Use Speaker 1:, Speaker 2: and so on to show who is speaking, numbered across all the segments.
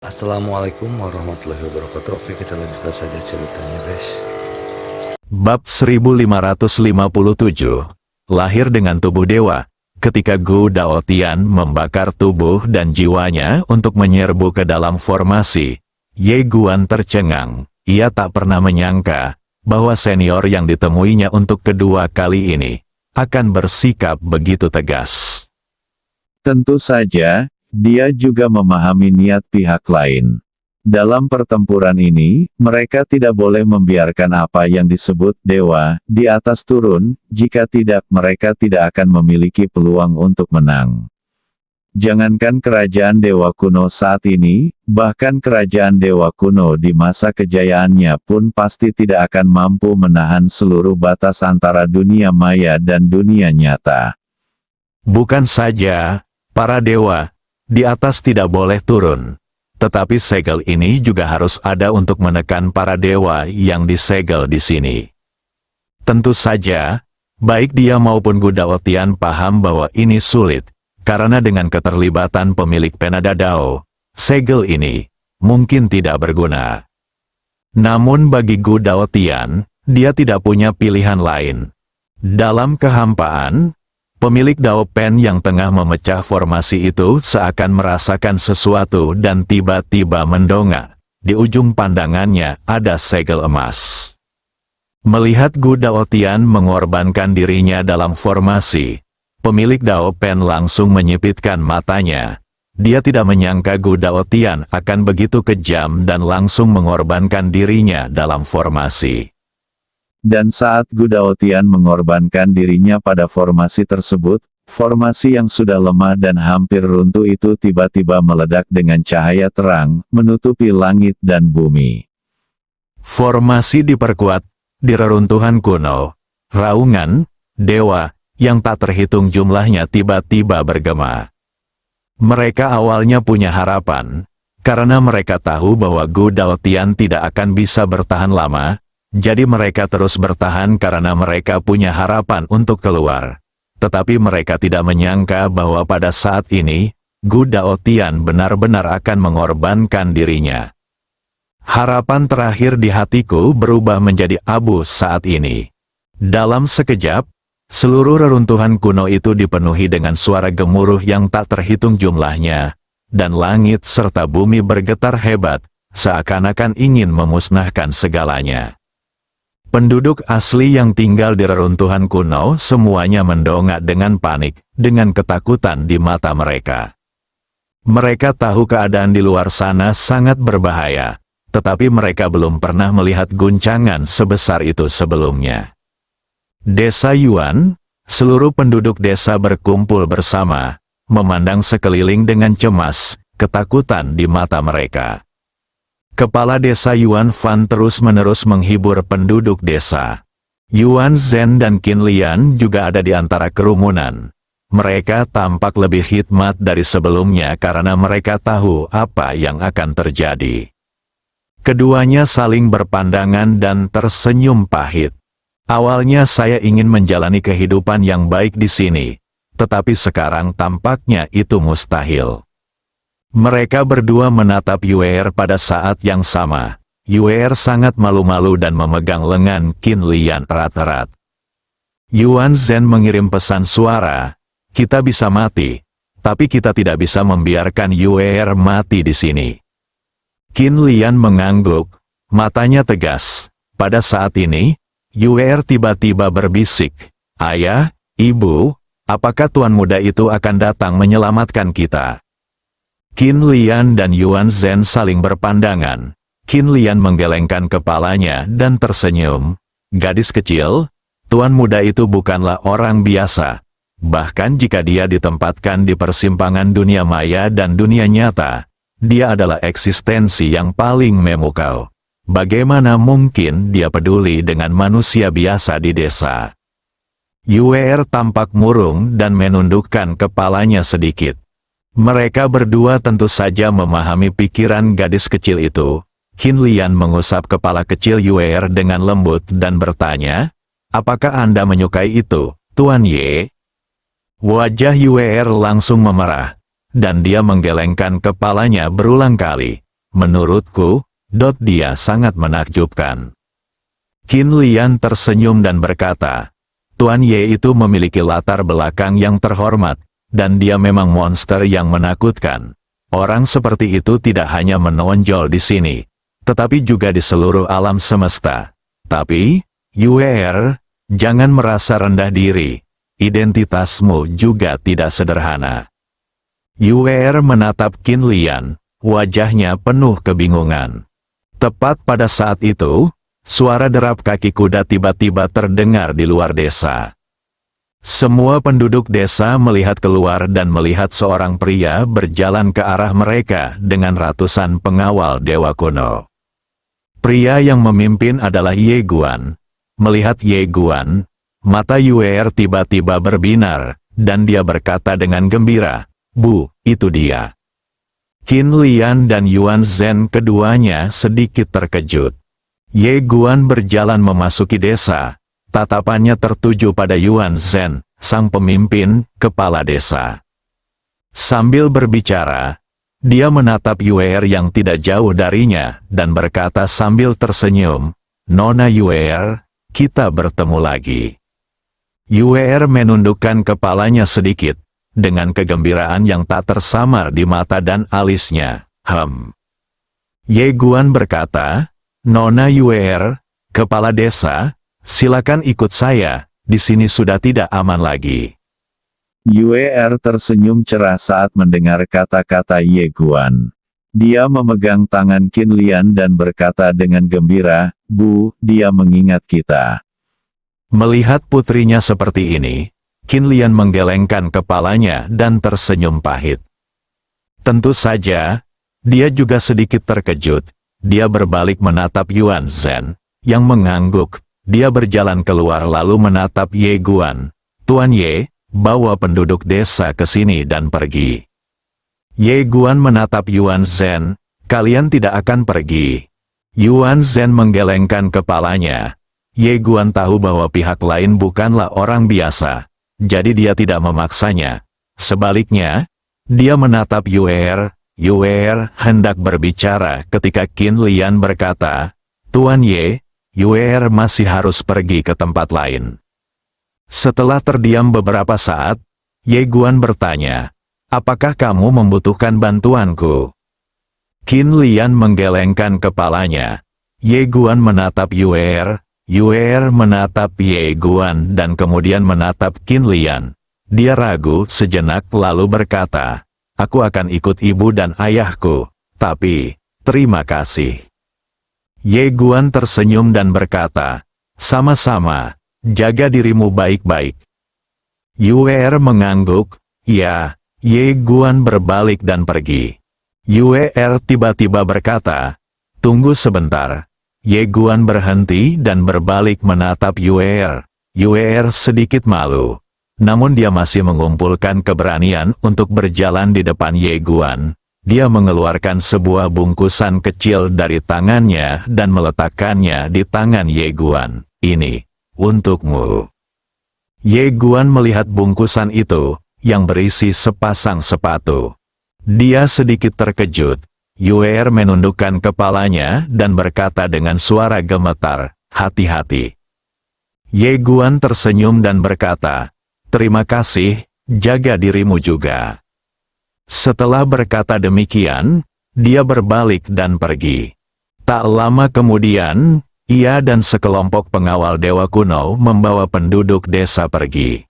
Speaker 1: Assalamualaikum warahmatullahi wabarakatuh. Oke, kita lanjutkan saja ceritanya, guys.
Speaker 2: Bab 1557. Lahir dengan tubuh dewa. Ketika Gu Daotian membakar tubuh dan jiwanya untuk menyerbu ke dalam formasi, Ye Guan tercengang. Ia tak pernah menyangka bahwa senior yang ditemuinya untuk kedua kali ini akan bersikap begitu tegas. Tentu saja, dia juga memahami niat pihak lain. Dalam pertempuran ini, mereka tidak boleh membiarkan apa yang disebut dewa di atas turun, jika tidak mereka tidak akan memiliki peluang untuk menang. Jangankan kerajaan dewa kuno saat ini, bahkan kerajaan dewa kuno di masa kejayaannya pun pasti tidak akan mampu menahan seluruh batas antara dunia maya dan dunia nyata. Bukan saja para dewa di atas tidak boleh turun, tetapi segel ini juga harus ada untuk menekan para dewa yang disegel di sini. Tentu saja, baik dia maupun Gu Daotian paham bahwa ini sulit, karena dengan keterlibatan pemilik Penada Dao, segel ini mungkin tidak berguna. Namun bagi Gu Daotian, dia tidak punya pilihan lain. Dalam kehampaan, pemilik Dao Pen yang tengah memecah formasi itu seakan merasakan sesuatu dan tiba-tiba mendongak. Di ujung pandangannya ada segel emas. Melihat Gu Daotian mengorbankan dirinya dalam formasi, pemilik Dao Pen langsung menyipitkan matanya. Dia tidak menyangka Gu Daotian akan begitu kejam dan langsung mengorbankan dirinya dalam formasi. Dan saat Gu Daotian mengorbankan dirinya pada formasi tersebut, formasi yang sudah lemah dan hampir runtuh itu tiba-tiba meledak dengan cahaya terang, menutupi langit dan bumi. Formasi diperkuat di reruntuhan kuno. Raungan dewa yang tak terhitung jumlahnya tiba-tiba bergema. Mereka awalnya punya harapan, karena mereka tahu bahwa Gu Daotian tidak akan bisa bertahan lama. Jadi mereka terus bertahan karena mereka punya harapan untuk keluar. Tetapi mereka tidak menyangka bahwa pada saat ini, Gu Daotian benar-benar akan mengorbankan dirinya. Harapan terakhir di hatiku berubah menjadi abu saat ini. Dalam sekejap, seluruh reruntuhan kuno itu dipenuhi dengan suara gemuruh yang tak terhitung jumlahnya, dan langit serta bumi bergetar hebat, seakan-akan ingin memusnahkan segalanya. Penduduk asli yang tinggal di reruntuhan kuno semuanya mendongak dengan panik, dengan ketakutan di mata mereka. Mereka tahu keadaan di luar sana sangat berbahaya, tetapi mereka belum pernah melihat guncangan sebesar itu sebelumnya. Desa Yuan, seluruh penduduk desa berkumpul bersama, memandang sekeliling dengan cemas, ketakutan di mata mereka. Kepala desa Yuan Fan terus-menerus menghibur penduduk desa. Yuan Zhen dan Qin Lian juga ada di antara kerumunan. Mereka tampak lebih hikmat dari sebelumnya karena mereka tahu apa yang akan terjadi. Keduanya saling berpandangan dan tersenyum pahit. Awalnya saya ingin menjalani kehidupan yang baik di sini, tetapi sekarang tampaknya itu mustahil. Mereka berdua menatap Yuer pada saat yang sama. Yuer sangat malu-malu dan memegang lengan Qin Lian erat-erat. Yuan Zhen mengirim pesan suara, "Kita bisa mati, tapi kita tidak bisa membiarkan Yuer mati di sini." Qin Lian mengangguk, matanya tegas. Pada saat ini, Yuer tiba-tiba berbisik, "Ayah, Ibu, apakah tuan muda itu akan datang menyelamatkan kita?" Qin Lian dan Yuan Zhen saling berpandangan. Qin Lian menggelengkan kepalanya dan tersenyum. "Gadis kecil, tuan muda itu bukanlah orang biasa. Bahkan jika dia ditempatkan di persimpangan dunia maya dan dunia nyata, dia adalah eksistensi yang paling memukau. Bagaimana mungkin dia peduli dengan manusia biasa di desa?" Yuer tampak murung dan menundukkan kepalanya sedikit. Mereka berdua tentu saja memahami pikiran gadis kecil itu. Qin Lian mengusap kepala kecil Yuer dengan lembut dan bertanya, "Apakah Anda menyukai itu, Tuan Ye?" Wajah Yuer langsung memerah, dan dia menggelengkan kepalanya berulang kali. menurutku, dia sangat menakjubkan. Qin Lian tersenyum dan berkata, Tuan Ye itu memiliki latar belakang yang terhormat, dan dia memang monster yang menakutkan. Orang seperti itu tidak hanya menonjol di sini, tetapi juga di seluruh alam semesta. Tapi, Yue, jangan merasa rendah diri. Identitasmu juga tidak sederhana. Yue menatap Qin Lian, wajahnya penuh kebingungan. Tepat pada saat itu, suara derap kaki kuda tiba-tiba terdengar di luar desa. Semua penduduk desa melihat keluar dan melihat seorang pria berjalan ke arah mereka dengan ratusan pengawal dewa kuno. Pria yang memimpin adalah Ye Guan. Melihat Ye Guan, mata Yue tiba-tiba berbinar, dan dia berkata dengan gembira, Bu, itu dia. Qin Lian dan Yuan Zhen keduanya sedikit terkejut. Ye Guan berjalan memasuki desa. Tatapannya tertuju pada Yuan Zhen, sang pemimpin, kepala desa. Sambil berbicara, dia menatap Yue yang tidak jauh darinya, dan berkata sambil tersenyum, Nona Yue, kita bertemu lagi. Yue menundukkan kepalanya sedikit, dengan kegembiraan yang tak tersamar di mata dan alisnya. Ye Guan berkata, Nona Yue, kepala desa, silakan ikut saya, di sini sudah tidak aman lagi.
Speaker 3: Yue tersenyum cerah saat mendengar kata-kata Ye Guan. Dia memegang tangan Qin Lian dan berkata dengan gembira, Bu, dia mengingat kita.
Speaker 2: Melihat putrinya seperti ini, Qin Lian menggelengkan kepalanya dan tersenyum pahit. Tentu saja, dia juga sedikit terkejut. Dia berbalik menatap Yuan Zhen, yang mengangguk. Dia berjalan keluar lalu menatap Ye Guan. Tuan Ye, bawa penduduk desa ke sini dan pergi. Ye Guan menatap Yuan Zhen, kalian tidak akan pergi. Yuan Zhen menggelengkan kepalanya. Ye Guan tahu bahwa pihak lain bukanlah orang biasa, jadi dia tidak memaksanya. Sebaliknya, dia menatap Yue. Yue hendak berbicara ketika Qin Lian berkata, Tuan Ye, Yue masih harus pergi ke tempat lain. Setelah terdiam beberapa saat, Ye Guan bertanya, apakah kamu membutuhkan bantuanku? Qin Lian menggelengkan kepalanya. Ye Guan menatap Yue. Yue menatap Ye Guan dan kemudian menatap Qin Lian. Dia ragu sejenak lalu berkata, aku akan ikut ibu dan ayahku, tapi, terima kasih. Ye Guan tersenyum dan berkata, sama-sama, jaga dirimu baik-baik. Yue mengangguk, ya. Ye Guan berbalik dan pergi. Yue tiba-tiba berkata, tunggu sebentar. Ye Guan berhenti dan berbalik menatap Yue. Yue sedikit malu. Namun dia masih mengumpulkan keberanian untuk berjalan di depan Ye Guan. Dia mengeluarkan sebuah bungkusan kecil dari tangannya dan meletakkannya di tangan Ye Guan. Ini, untukmu. Ye Guan melihat bungkusan itu, yang berisi sepasang sepatu. Dia sedikit terkejut. Yue menundukkan kepalanya dan berkata dengan suara gemetar, hati-hati. Ye Guan tersenyum dan berkata, terima kasih, jaga dirimu juga. Setelah berkata demikian, dia berbalik dan pergi. Tak lama kemudian, ia dan sekelompok pengawal dewa kuno membawa penduduk desa pergi.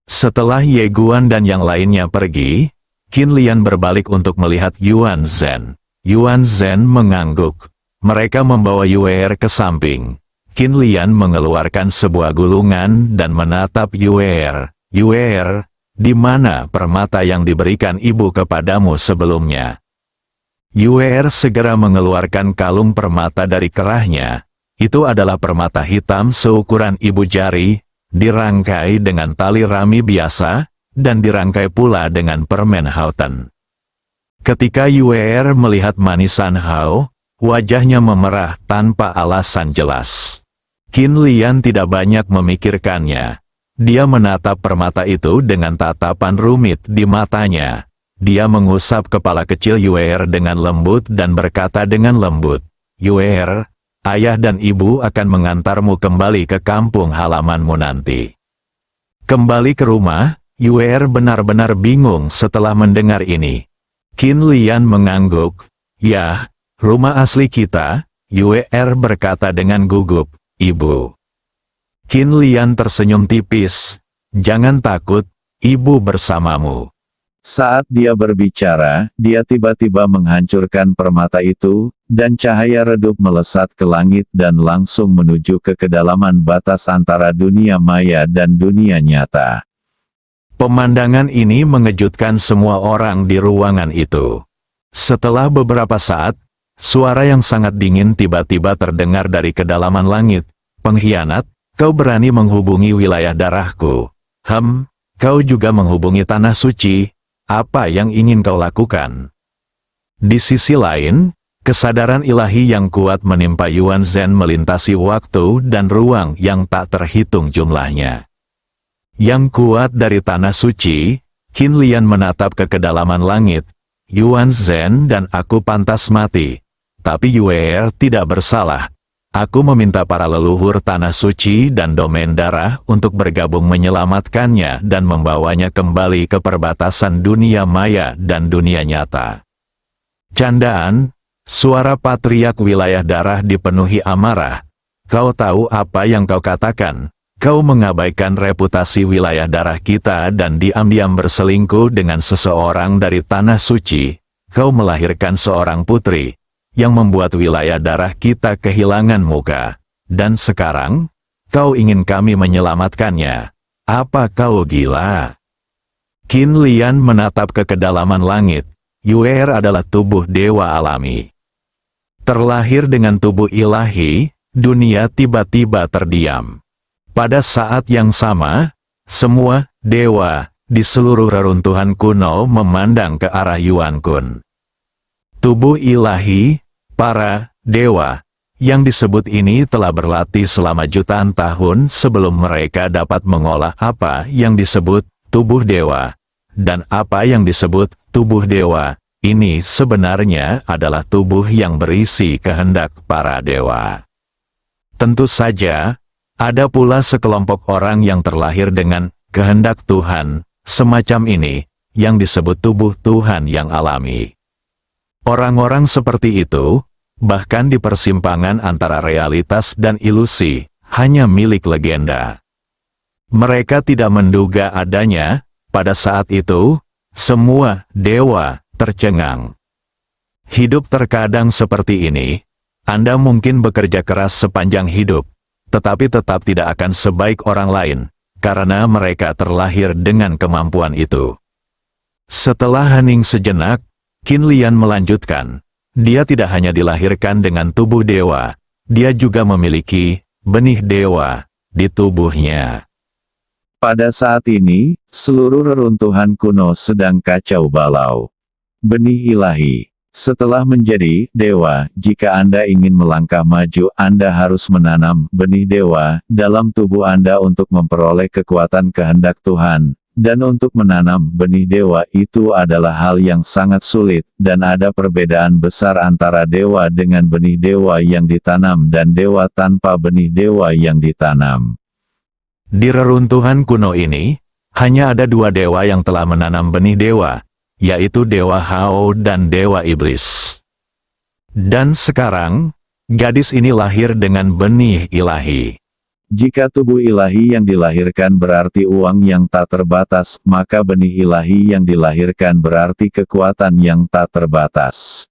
Speaker 2: Setelah Ye Guan dan yang lainnya pergi, Qin Lian berbalik untuk melihat Yuan Zhen. Yuan Zhen mengangguk. Mereka membawa Yue ke samping. Qin Lian mengeluarkan sebuah gulungan dan menatap Yue. Yue, di mana permata yang diberikan ibu kepadamu sebelumnya? Yue segera mengeluarkan kalung permata dari kerahnya. Itu adalah permata hitam seukuran ibu jari, dirangkai dengan tali rami biasa, dan dirangkai pula dengan permen Hauten. Ketika Yue melihat manisan Hao, wajahnya memerah tanpa alasan jelas. Qin Lian tidak banyak memikirkannya. Dia menatap permata itu dengan tatapan rumit di matanya. Dia mengusap kepala kecil Yuer dengan lembut dan berkata dengan lembut, "Yuer, ayah dan ibu akan mengantarmu kembali ke kampung halamanmu nanti." Kembali ke rumah, Yuer benar-benar bingung setelah mendengar ini. Qin Lian mengangguk. "Yah, rumah asli kita," Yuer berkata dengan gugup, "Ibu." Qin Lian tersenyum tipis. "Jangan takut, ibu bersamamu."
Speaker 3: Saat dia berbicara, dia tiba-tiba menghancurkan permata itu, dan cahaya redup melesat ke langit dan langsung menuju ke kedalaman batas antara dunia maya dan dunia nyata.
Speaker 2: Pemandangan ini mengejutkan semua orang di ruangan itu. Setelah beberapa saat, suara yang sangat dingin tiba-tiba terdengar dari kedalaman langit. "Pengkhianat, kau berani menghubungi wilayah darahku. Kau juga menghubungi tanah suci. Apa yang ingin kau lakukan?" Di sisi lain, kesadaran ilahi yang kuat menimpa Yuan Zhen melintasi waktu dan ruang yang tak terhitung jumlahnya. Yang kuat dari tanah suci, Qin Lian menatap ke kedalaman langit. "Yuan Zhen dan aku pantas mati. Tapi Yuer tidak bersalah. Aku meminta para leluhur tanah suci dan domain darah untuk bergabung menyelamatkannya dan membawanya kembali ke perbatasan dunia maya dan dunia nyata." Candaan, suara patriark wilayah darah dipenuhi amarah. "Kau tahu apa yang kau katakan? Kau mengabaikan reputasi wilayah darah kita dan diam-diam berselingkuh dengan seseorang dari tanah suci. Kau melahirkan seorang putri yang membuat wilayah darah kita kehilangan muka. Dan sekarang, kau ingin kami menyelamatkannya. Apa kau gila?" Qin Lian menatap ke kedalaman langit. Yuer adalah tubuh dewa alami. Terlahir dengan tubuh ilahi, dunia tiba-tiba terdiam. Pada saat yang sama, semua dewa di seluruh reruntuhan kuno memandang ke arah Yuan Kun. Tubuh ilahi, para dewa yang disebut ini telah berlatih selama jutaan tahun sebelum mereka dapat mengolah apa yang disebut tubuh dewa. Dan apa yang disebut tubuh dewa, ini sebenarnya adalah tubuh yang berisi kehendak para dewa. Tentu saja, ada pula sekelompok orang yang terlahir dengan kehendak Tuhan, semacam ini, yang disebut tubuh Tuhan yang alami. Orang-orang seperti itu, bahkan di persimpangan antara realitas dan ilusi, hanya milik legenda. Mereka tidak menduga adanya. Pada saat itu, semua dewa tercengang. Hidup terkadang seperti ini. Anda mungkin bekerja keras sepanjang hidup, tetapi tetap tidak akan sebaik orang lain, karena mereka terlahir dengan kemampuan itu. Setelah hening sejenak, Qin Lian melanjutkan. Dia tidak hanya dilahirkan dengan tubuh dewa, dia juga memiliki benih dewa di tubuhnya.
Speaker 3: Pada saat ini, seluruh reruntuhan kuno sedang kacau balau. Benih ilahi. Setelah menjadi dewa, jika Anda ingin melangkah maju, Anda harus menanam benih dewa dalam tubuh Anda untuk memperoleh kekuatan kehendak Tuhan. Dan untuk menanam benih dewa itu adalah hal yang sangat sulit, dan ada perbedaan besar antara dewa dengan benih dewa yang ditanam dan dewa tanpa benih dewa yang ditanam.
Speaker 2: Di reruntuhan kuno ini, hanya ada dua dewa yang telah menanam benih dewa, yaitu Dewa Hao dan Dewa Iblis. Dan sekarang, gadis ini lahir dengan benih ilahi.
Speaker 3: Jika tubuh ilahi yang dilahirkan berarti uang yang tak terbatas, maka benih ilahi yang dilahirkan berarti kekuatan yang tak terbatas.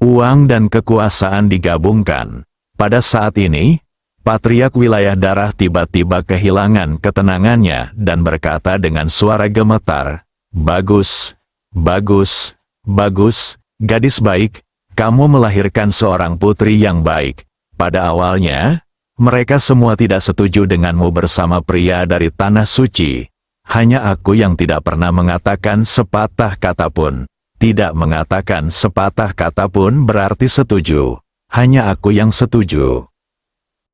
Speaker 2: Uang dan kekuasaan digabungkan. Pada saat ini, patriark wilayah darah tiba-tiba kehilangan ketenangannya dan berkata dengan suara gemetar, "Bagus, bagus, bagus, gadis baik, kamu melahirkan seorang putri yang baik." Pada awalnya, mereka semua tidak setuju denganmu bersama pria dari tanah suci. Hanya aku yang tidak pernah mengatakan sepatah kata pun. Tidak mengatakan sepatah kata pun berarti setuju. Hanya aku yang setuju.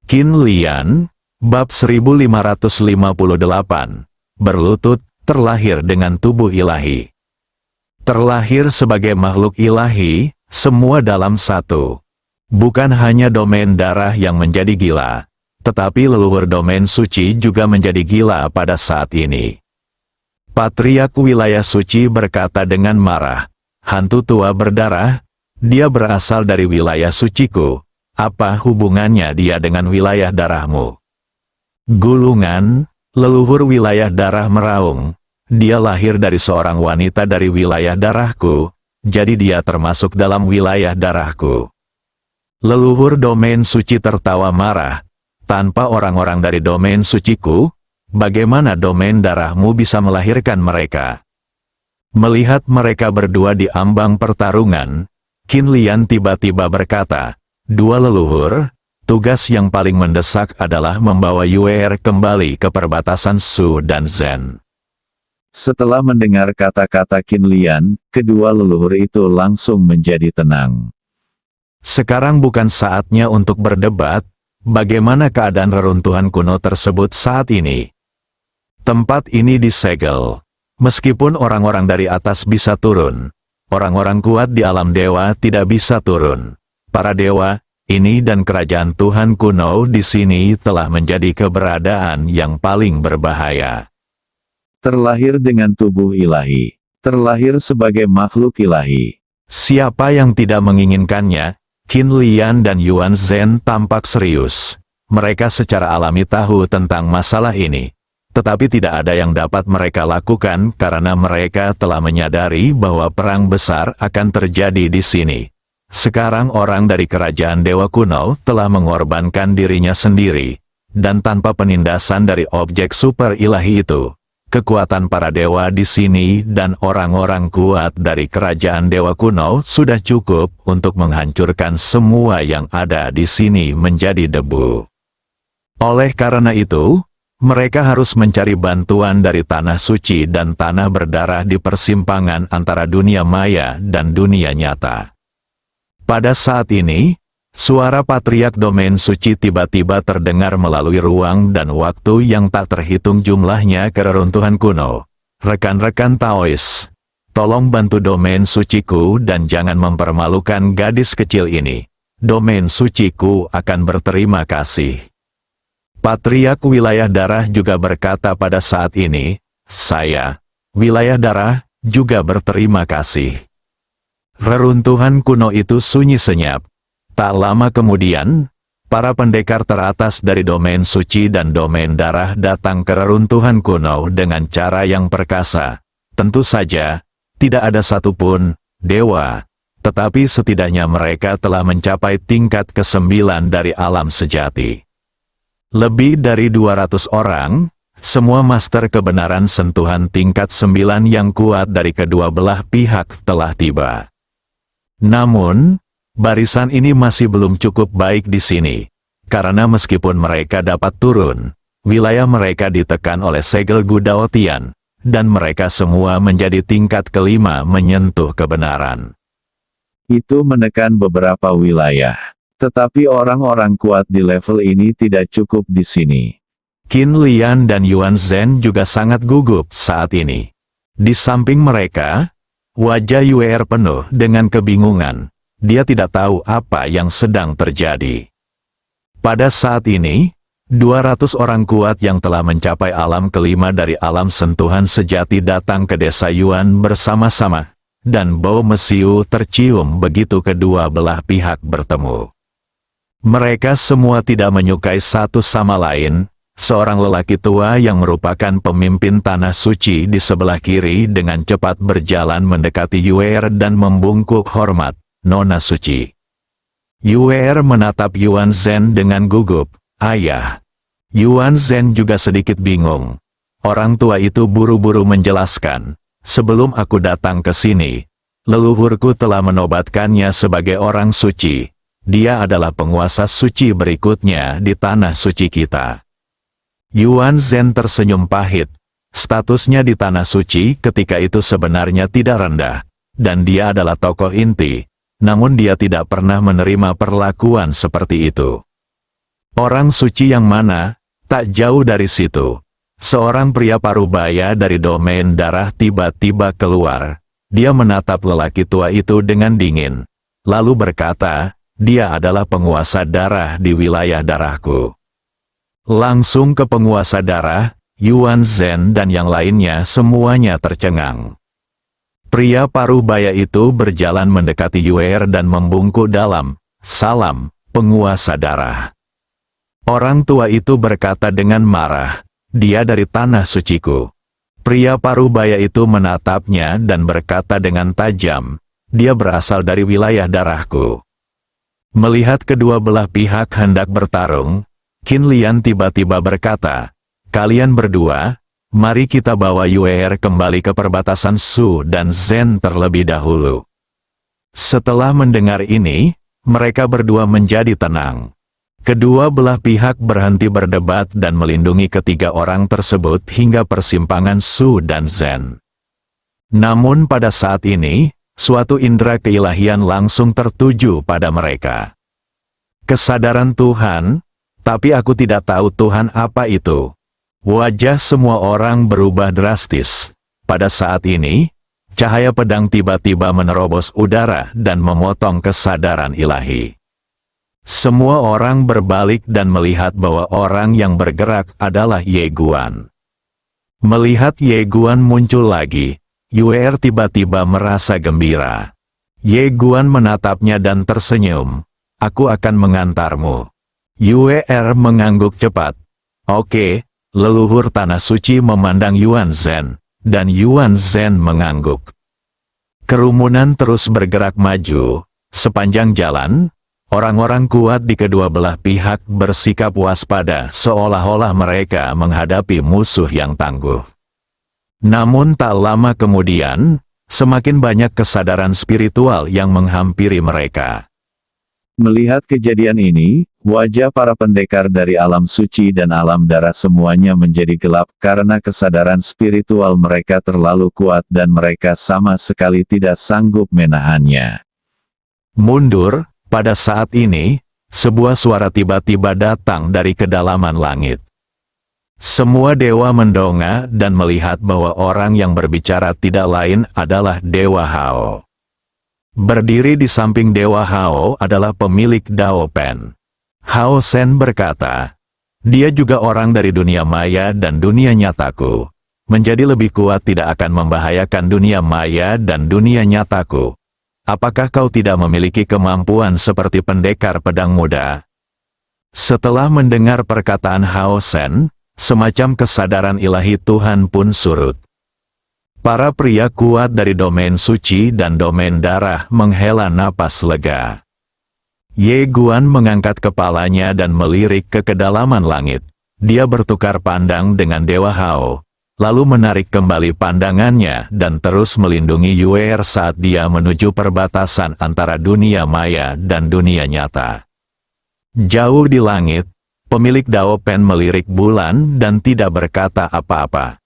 Speaker 2: Qin Lian, bab 1558, berlutut, terlahir dengan tubuh ilahi. Terlahir sebagai makhluk ilahi, semua dalam satu. Bukan hanya domain darah yang menjadi gila, tetapi leluhur domain suci juga menjadi gila pada saat ini. Patriark wilayah suci berkata dengan marah, "Hantu tua berdarah, dia berasal dari wilayah suciku, apa hubungannya dia dengan wilayah darahmu?" Gulungan, leluhur wilayah darah meraung, "Dia lahir dari seorang wanita dari wilayah darahku, jadi dia termasuk dalam wilayah darahku." Leluhur domain suci tertawa marah, "Tanpa orang-orang dari domain suciku, bagaimana domain darahmu bisa melahirkan mereka?" Melihat mereka berdua di ambang pertarungan, Qin Lian tiba-tiba berkata, "Dua leluhur, tugas yang paling mendesak adalah membawa Yuer kembali ke perbatasan Shu dan Zhen."
Speaker 3: Setelah mendengar kata-kata Qin Lian, kedua leluhur itu langsung menjadi tenang.
Speaker 2: Sekarang bukan saatnya untuk berdebat, bagaimana keadaan reruntuhan kuno tersebut saat ini. Tempat ini disegel. Meskipun orang-orang dari atas bisa turun, orang-orang kuat di alam dewa tidak bisa turun. Para dewa, ini dan kerajaan Tuhan kuno di sini telah menjadi keberadaan yang paling berbahaya.
Speaker 3: Terlahir dengan tubuh ilahi. Terlahir sebagai makhluk ilahi.
Speaker 2: Siapa yang tidak menginginkannya? Qin Lian dan Yuan Zhen tampak serius. Mereka secara alami tahu tentang masalah ini. Tetapi tidak ada yang dapat mereka lakukan karena mereka telah menyadari bahwa perang besar akan terjadi di sini. Sekarang orang dari kerajaan dewa kuno telah mengorbankan dirinya sendiri. Dan tanpa penindasan dari objek super ilahi itu, kekuatan para dewa di sini dan orang-orang kuat dari kerajaan dewa kuno sudah cukup untuk menghancurkan semua yang ada di sini menjadi debu. Oleh karena itu, mereka harus mencari bantuan dari tanah suci dan tanah berdarah di persimpangan antara dunia maya dan dunia nyata. Pada saat ini, suara patriark domain suci tiba-tiba terdengar melalui ruang dan waktu yang tak terhitung jumlahnya ke reruntuhan kuno. "Rekan-rekan Taois, tolong bantu domain suciku dan jangan mempermalukan gadis kecil ini. Domain suciku akan berterima kasih." Patriark wilayah darah juga berkata pada saat ini, "Saya, wilayah darah, juga berterima kasih." Reruntuhan kuno itu sunyi senyap. Tak lama kemudian, para pendekar teratas dari domain suci dan domain darah datang ke reruntuhan kuno dengan cara yang perkasa. Tentu saja, tidak ada satupun dewa, tetapi setidaknya mereka telah mencapai tingkat ke-9 dari alam sejati. Lebih dari 200 orang, semua master kebenaran sentuhan tingkat 9 yang kuat dari kedua belah pihak telah tiba. Namun, barisan ini masih belum cukup baik di sini, karena meskipun mereka dapat turun, wilayah mereka ditekan oleh segel Gudao Tian, dan mereka semua menjadi tingkat kelima menyentuh kebenaran.
Speaker 3: Itu menekan beberapa wilayah. Tetapi orang-orang kuat di level ini tidak cukup di sini.
Speaker 2: Qin Lian dan Yuan Zhen juga sangat gugup saat ini. Di samping mereka, wajah Yuer penuh dengan kebingungan. Dia tidak tahu apa yang sedang terjadi. Pada saat ini, 200 orang kuat yang telah mencapai alam kelima dari alam sentuhan sejati datang ke desa Yuan bersama-sama, dan bau mesiu tercium begitu kedua belah pihak bertemu. Mereka semua tidak menyukai satu sama lain. Seorang lelaki tua yang merupakan pemimpin tanah suci di sebelah kiri dengan cepat berjalan mendekati Yuer dan membungkuk hormat, "Nona suci." Yuer menatap Yuan Zhen dengan gugup, "Ayah." Yuan Zhen juga sedikit bingung. Orang tua itu buru-buru menjelaskan, "Sebelum aku datang ke sini, leluhurku telah menobatkannya sebagai orang suci. Dia adalah penguasa suci berikutnya di tanah suci kita." Yuan Zhen tersenyum pahit. Statusnya di tanah suci ketika itu sebenarnya tidak rendah, dan dia adalah tokoh inti, namun dia tidak pernah menerima perlakuan seperti itu. Orang suci yang mana? Tak jauh dari situ. Seorang pria parubaya dari domain darah tiba-tiba keluar. Dia menatap lelaki tua itu dengan dingin, lalu berkata, dia adalah penguasa darah di wilayah darahku. Langsung ke penguasa darah, Yuan Zhen dan yang lainnya semuanya tercengang. Pria paruh baya itu berjalan mendekati Yue dan membungkuk dalam, salam, penguasa darah. Orang tua itu berkata dengan marah, dia dari tanah suciku. Pria paruh baya itu menatapnya dan berkata dengan tajam, dia berasal dari wilayah darahku. Melihat kedua belah pihak hendak bertarung, Qin Lian tiba-tiba berkata, kalian berdua, mari kita bawa Yue kembali ke perbatasan Su dan Zhen terlebih dahulu. Setelah mendengar ini, mereka berdua menjadi tenang. Kedua belah pihak berhenti berdebat dan melindungi ketiga orang tersebut hingga persimpangan Su dan Zhen. Namun pada saat ini, suatu indera keilahian langsung tertuju pada mereka. Kesadaran Tuhan, tapi aku tidak tahu Tuhan apa itu. Wajah semua orang berubah drastis. Pada saat ini, cahaya pedang tiba-tiba menerobos udara dan memotong kesadaran ilahi. Semua orang berbalik dan melihat bahwa orang yang bergerak adalah Ye Guan. Melihat Ye Guan muncul lagi, Yue tiba-tiba merasa gembira. Ye Guan menatapnya dan tersenyum. Aku akan mengantarmu. Yue mengangguk cepat. Oke, leluhur tanah suci memandang Yuan Zhen, dan Yuan Zhen mengangguk. Kerumunan terus bergerak maju. Sepanjang jalan, orang-orang kuat di kedua belah pihak bersikap waspada seolah-olah mereka menghadapi musuh yang tangguh. Namun tak lama kemudian, semakin banyak kesadaran spiritual yang menghampiri mereka.
Speaker 3: Melihat kejadian ini, wajah para pendekar dari alam suci dan alam darah semuanya menjadi gelap karena kesadaran spiritual mereka terlalu kuat dan mereka sama sekali tidak sanggup menahannya.
Speaker 2: Mundur. Pada saat ini, sebuah suara tiba-tiba datang dari kedalaman langit. Semua dewa mendongak dan melihat bahwa orang yang berbicara tidak lain adalah Dewa Hao. Berdiri di samping Dewa Hao adalah pemilik Dao Pen. Hao Shen berkata, dia juga orang dari dunia maya dan dunia nyataku. Menjadi lebih kuat tidak akan membahayakan dunia maya dan dunia nyataku. Apakah kau tidak memiliki kemampuan seperti pendekar pedang muda? Setelah mendengar perkataan Hao Shen, semacam kesadaran ilahi Tuhan pun surut. Para pria kuat dari domain suci dan domain darah menghela napas lega. Ye Guan mengangkat kepalanya dan melirik ke kedalaman langit. Dia bertukar pandang dengan Dewa Hao, lalu menarik kembali pandangannya dan terus melindungi Yue saat dia menuju perbatasan antara dunia maya dan dunia nyata. Jauh di langit, pemilik Dao Pen melirik bulan dan tidak berkata apa-apa.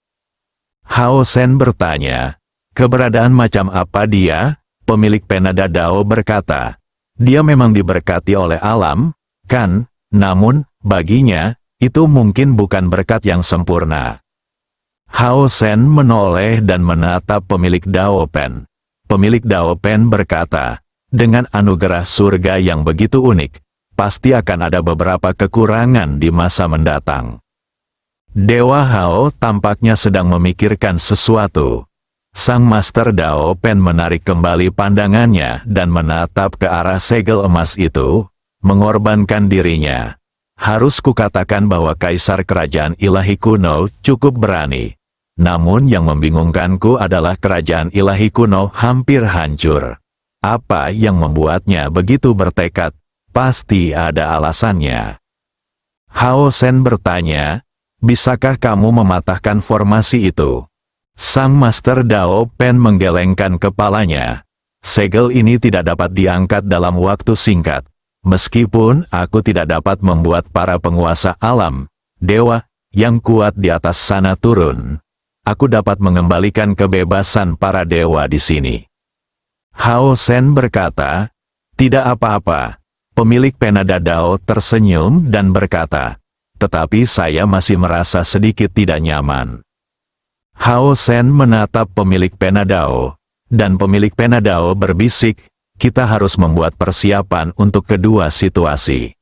Speaker 2: Hao Shen bertanya, keberadaan macam apa dia? Pemilik Penada Dao berkata, dia memang diberkati oleh alam, kan? Namun, baginya, itu mungkin bukan berkat yang sempurna. Hao Shen menoleh dan menatap pemilik Dao Pen. Pemilik Dao Pen berkata, dengan anugerah surga yang begitu unik, pasti akan ada beberapa kekurangan di masa mendatang. Dewa Hao tampaknya sedang memikirkan sesuatu. Sang Master Dao Pen menarik kembali pandangannya dan menatap ke arah segel emas itu, mengorbankan dirinya. Harus kukatakan bahwa Kaisar Kerajaan Ilahi Kuno cukup berani. Namun yang membingungkanku adalah Kerajaan Ilahi Kuno hampir hancur. Apa yang membuatnya begitu bertekad? Pasti ada alasannya. Hao Shen bertanya, bisakah kamu mematahkan formasi itu? Sang Master Dao Pen menggelengkan kepalanya. Segel ini tidak dapat diangkat dalam waktu singkat. Meskipun aku tidak dapat membuat para penguasa alam, dewa, yang kuat di atas sana turun. Aku dapat mengembalikan kebebasan para dewa di sini. Hao Shen berkata, tidak apa-apa. Pemilik Penada Dao tersenyum dan berkata, tetapi saya masih merasa sedikit tidak nyaman. Hao Shen menatap pemilik Penadao. dan pemilik pena Dao berbisik, kita harus membuat persiapan untuk kedua situasi.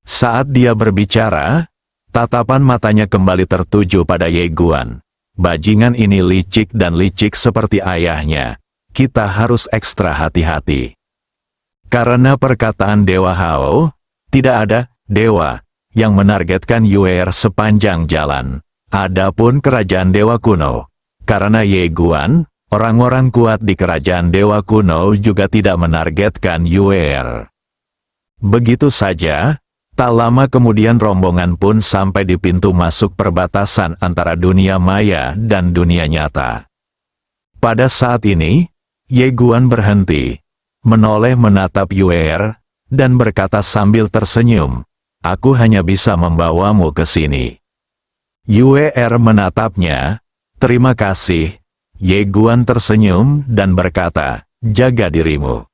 Speaker 2: Saat dia berbicara, tatapan matanya kembali tertuju pada Ye Guan. Bajingan ini licik dan licik seperti ayahnya. Kita harus ekstra hati-hati. Karena perkataan Dewa Hao, tidak ada dewa yang menargetkan Yue sepanjang jalan. Adapun kerajaan dewa kuno, karena Ye Guan, orang-orang kuat di kerajaan dewa kuno juga tidak menargetkan Yue. Begitu saja, tak lama kemudian rombongan pun sampai di pintu masuk perbatasan antara dunia maya dan dunia nyata. Pada saat ini, Ye Guan berhenti, menoleh menatap Yue, dan berkata sambil tersenyum, "Aku hanya bisa membawamu ke sini." Yue menatapnya, "Terima kasih." Ye Guan tersenyum dan berkata, "Jaga dirimu."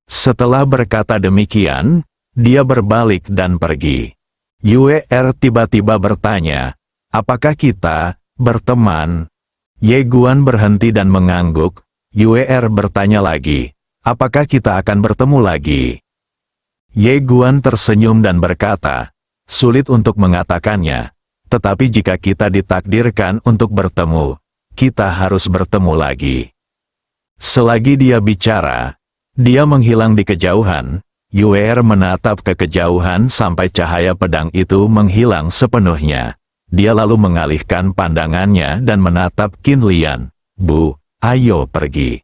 Speaker 2: Setelah berkata demikian, dia berbalik dan pergi. Yue tiba-tiba bertanya, "Apakah kita berteman?" Ye Guan berhenti dan mengangguk. Yue bertanya lagi, "Apakah kita akan bertemu lagi?" Ye Guan tersenyum dan berkata, "Sulit untuk mengatakannya, tetapi jika kita ditakdirkan untuk bertemu, kita harus bertemu lagi." Selagi dia bicara, dia menghilang di kejauhan. Yue menatap ke kejauhan sampai cahaya pedang itu menghilang sepenuhnya. Dia lalu mengalihkan pandangannya dan menatap Qin Lian. "Bu, ayo pergi."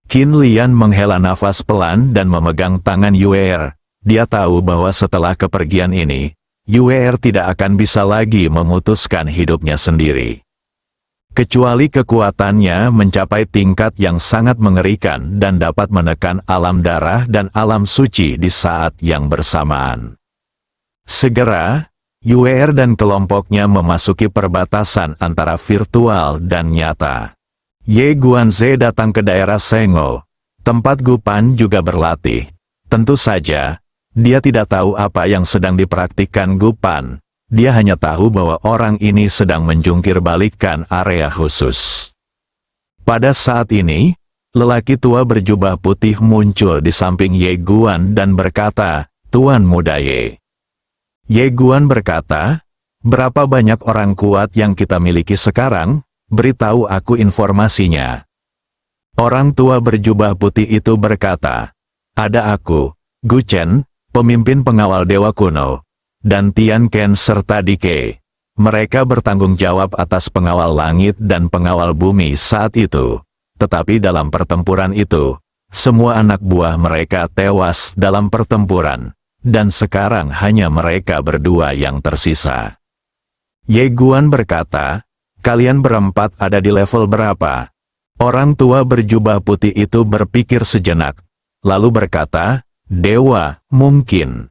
Speaker 2: Qin Lian menghela nafas pelan dan memegang tangan Yue. Dia tahu bahwa setelah kepergian ini, Yue tidak akan bisa lagi memutuskan hidupnya sendiri. Kecuali kekuatannya mencapai tingkat yang sangat mengerikan dan dapat menekan alam darah dan alam suci di saat yang bersamaan. Segera, Yue dan kelompoknya memasuki perbatasan antara virtual dan nyata. Ye Guanze datang ke daerah Sengo, tempat Gu Pan juga berlatih. Tentu saja, dia tidak tahu apa yang sedang dipraktikkan Gu Pan. Dia hanya tahu bahwa orang ini sedang menjungkir balikkan area khusus. Pada saat ini, lelaki tua berjubah putih muncul di samping Ye Guan dan berkata, "Tuan muda Ye." Ye Guan berkata, "Berapa banyak orang kuat yang kita miliki sekarang? Beritahu aku informasinya." Orang tua berjubah putih itu berkata, "Ada aku, Gu Chen, pemimpin pengawal dewa kuno, dan Tian Ken serta Dike. Mereka bertanggung jawab atas pengawal langit dan pengawal bumi saat itu. Tetapi dalam pertempuran itu, semua anak buah mereka tewas dalam pertempuran, dan sekarang hanya mereka berdua yang tersisa." Ye Guan berkata, "Kalian berempat ada di level berapa?" Orang tua berjubah putih itu berpikir sejenak, lalu berkata, "Dewa, mungkin."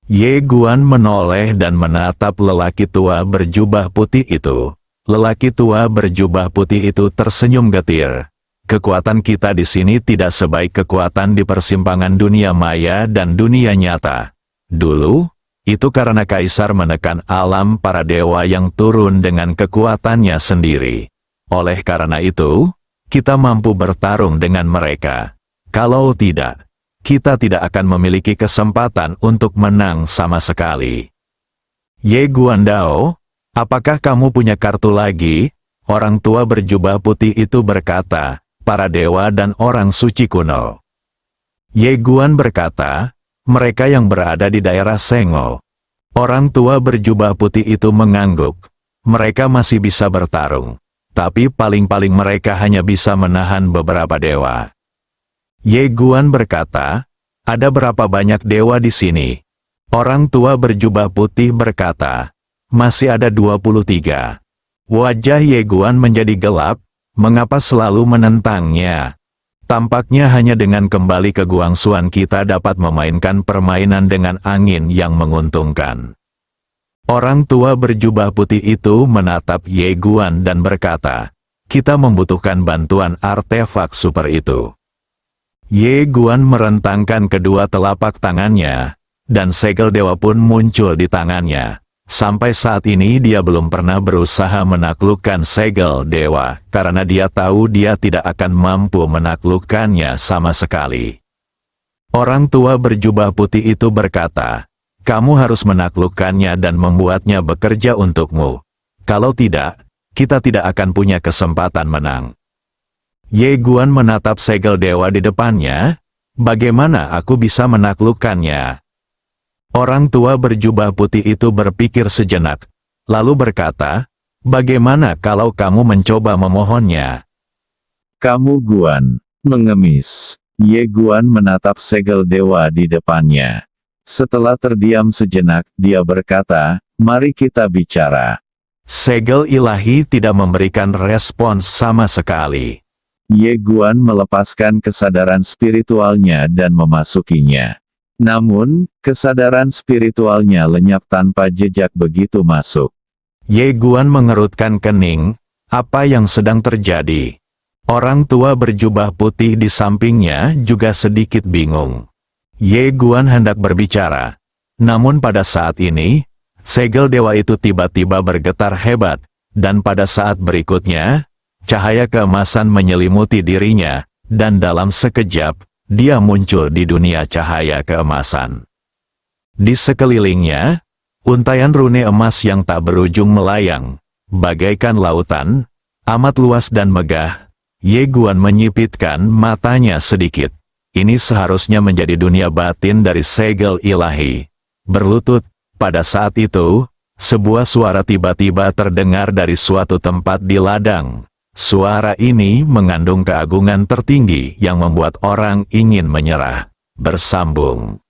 Speaker 2: Ye Guan menoleh dan menatap lelaki tua berjubah putih itu. Lelaki tua berjubah putih itu tersenyum getir. "Kekuatan kita di sini tidak sebaik kekuatan di persimpangan dunia maya dan dunia nyata. Dulu, itu karena Kaisar menekan alam para dewa yang turun dengan kekuatannya sendiri. Oleh karena itu, kita mampu bertarung dengan mereka. Kalau tidak, kita tidak akan memiliki kesempatan untuk menang sama sekali." "Ye Guandao, apakah kamu punya kartu lagi?" Orang tua berjubah putih itu berkata, "Para dewa dan orang suci kuno." Ye Guan berkata, "Mereka yang berada di daerah Sengo." Orang tua berjubah putih itu mengangguk. "Mereka masih bisa bertarung, tapi paling-paling mereka hanya bisa menahan beberapa dewa." Ye Guan berkata, "Ada berapa banyak dewa di sini?" Orang tua berjubah putih berkata, "Masih ada 23. Wajah Ye Guan menjadi gelap. Mengapa selalu menentangnya? Tampaknya hanya dengan kembali ke Guangxuan kita dapat memainkan permainan dengan angin yang menguntungkan." Orang tua berjubah putih itu menatap Ye Guan dan berkata, "Kita membutuhkan bantuan artefak super itu." Ye Guan merentangkan kedua telapak tangannya, dan segel dewa pun muncul di tangannya. Sampai saat ini dia belum pernah berusaha menaklukkan segel dewa, karena dia tahu dia tidak akan mampu menaklukkannya sama sekali. Orang tua berjubah putih itu berkata, "Kamu harus menaklukkannya dan membuatnya bekerja untukmu. Kalau tidak, kita tidak akan punya kesempatan menang." Ye Guan menatap segel dewa di depannya. "Bagaimana aku bisa menaklukkannya?" Orang tua berjubah putih itu berpikir sejenak, lalu berkata, "Bagaimana kalau kamu mencoba memohonnya?"
Speaker 3: "Kamu Guan," mengemis. Ye Guan menatap segel dewa di depannya. Setelah terdiam sejenak, dia berkata, "Mari kita bicara."
Speaker 2: Segel ilahi tidak memberikan respons sama sekali.
Speaker 3: Ye Guan melepaskan kesadaran spiritualnya dan memasukinya. Namun, kesadaran spiritualnya lenyap tanpa jejak begitu masuk.
Speaker 2: Ye Guan mengerutkan kening. Apa yang sedang terjadi? Orang tua berjubah putih di sampingnya juga sedikit bingung. Ye Guan hendak berbicara. Namun pada saat ini, segel dewa itu tiba-tiba bergetar hebat, dan pada saat berikutnya, cahaya keemasan menyelimuti dirinya, dan dalam sekejap, dia muncul di dunia cahaya keemasan. Di sekelilingnya, untayan rune emas yang tak berujung melayang, bagaikan lautan, amat luas dan megah. Ye Guan menyipitkan matanya sedikit. Ini seharusnya menjadi dunia batin dari segel ilahi. Berlutut, pada saat itu, sebuah suara tiba-tiba terdengar dari suatu tempat di ladang. Suara ini mengandung keagungan tertinggi yang membuat orang ingin menyerah. Bersambung.